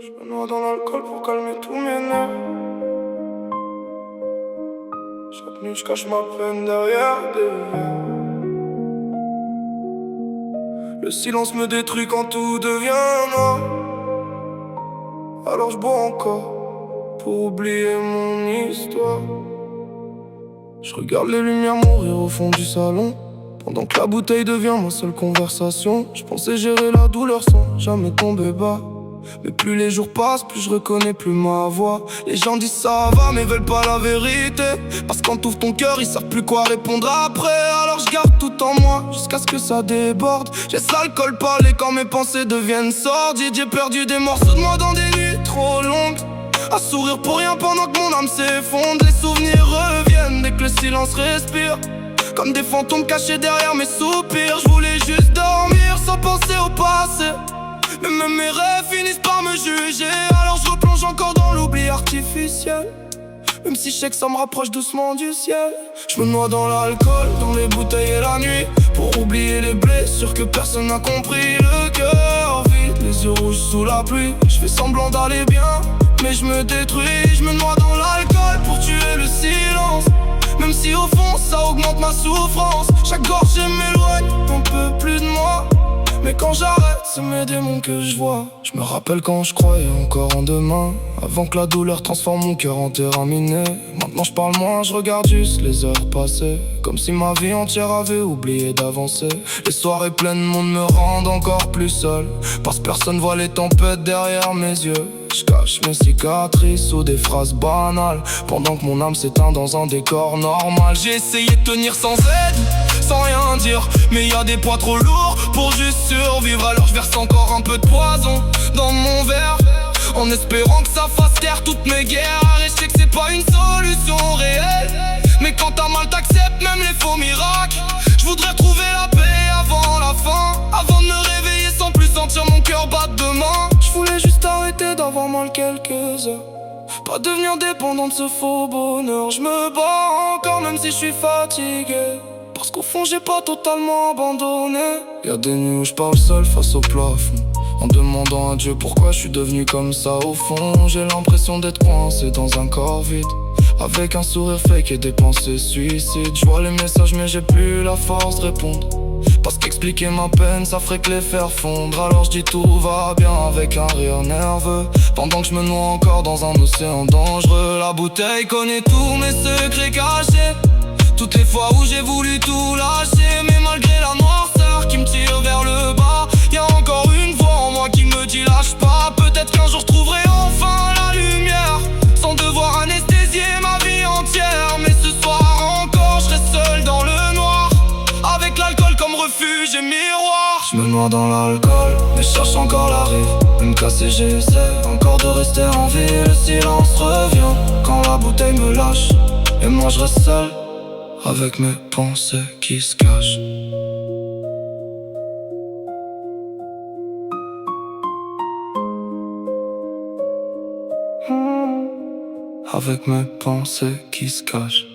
Je me noie dans l'alcool pour calmer tous mes nerfs. Chaque nuit je cache ma peine derrière des verres. Le silence me détruit quand tout devient noir. Alors je bois encore pour oublier mon histoire. Je regarde les lumières mourir au fond du salon, pendant que la bouteille devient ma seule conversation. Je pensais gérer la douleur sans jamais tomber bas, mais plus les jours passent, plus je reconnais plus ma voix. Les gens disent ça va mais veulent pas la vérité, parce quand t'ouvres ton cœur ils savent plus quoi répondre après. Alors je garde tout en moi jusqu'à ce que ça déborde. J'ai l'alcool parler quand mes pensées deviennent sordides. J'ai perdu des morceaux de moi dans des nuits trop longues, à sourire pour rien pendant que mon âme s'effondre. Les souvenirs reviennent dès que le silence respire, comme des fantômes cachés derrière mes soupirs. Je voulais juste dormir sans penser au passé, mais même mes rêves finissent par me juger. Alors je replonge encore dans l'oubli artificiel, même si je sais que ça me rapproche doucement du ciel. Je me noie dans l'alcool, dans les bouteilles et la nuit, pour oublier les blessures que personne n'a compris. Le cœur vide, les yeux rouges sous la pluie. Je fais semblant d'aller bien, mais je me détruis. Je me noie dans l'alcool pour tuer le silence, même si au fond ça augmente ma souffrance. Chaque gorgée m'éloigne un peu plus de moi, mais quand j'arrête, c'est mes démons que je vois. Je me rappelle quand je croyais encore en demain, avant que la douleur transforme mon cœur en terrain miné. Maintenant je parle moins, je regarde juste les heures passées, comme si ma vie entière avait oublié d'avancer. Les soirées pleines de monde me rendent encore plus seul, parce que personne voit les tempêtes derrière mes yeux. Je cache mes cicatrices sous des phrases banales, pendant que mon âme s'éteint dans un décor normal. J'ai essayé de tenir sans aide, sans rien dire, mais y a des poids trop lourds pour juste survivre. Alors je verse encore un peu de poison dans mon verre, en espérant que ça fasse taire toutes mes guerres. Et je sais que c'est pas une solution réelle, mais quand t'as mal t'acceptes même les faux miracles. Je voudrais trouver la paix avant la fin, avant de me réveiller sans plus sentir mon cœur battre demain. Je voulais juste arrêter d'avoir mal quelques heures, pas devenir dépendant de ce faux bonheur. Je me bats encore même si je suis fatigué, parce qu'au fond j'ai pas totalement abandonné. Y'a des nuits où je parle seul face au plafond, en demandant à Dieu pourquoi je suis devenu comme ça. Au fond j'ai l'impression d'être coincé dans un corps vide, avec un sourire fake et des pensées suicides. Je vois les messages mais j'ai plus la force de répondre, parce qu'expliquer ma peine ça ferait que les faire fondre. Alors je dis tout va bien avec un rire nerveux, pendant que je me noie encore dans un océan dangereux. La bouteille connaît tous mes secrets cachés, toutes les fois où j'ai voulu tout lâcher. Mais malgré la noirceur qui me tire vers le bas, y'a encore une voix en moi qui me dit lâche pas. Peut-être qu'un jour je trouverai enfin la lumière, sans devoir anesthésier ma vie entière. Mais ce soir encore je serai seul dans le noir, avec l'alcool comme refuge et miroir. Je me noie dans l'alcool, mais je cherche encore la rive. Même cassé j'essaie encore de rester en vie. Le silence revient quand la bouteille me lâche, et moi je reste seul avec mes pensées qui se cachent. Avec mes pensées qui se cachent.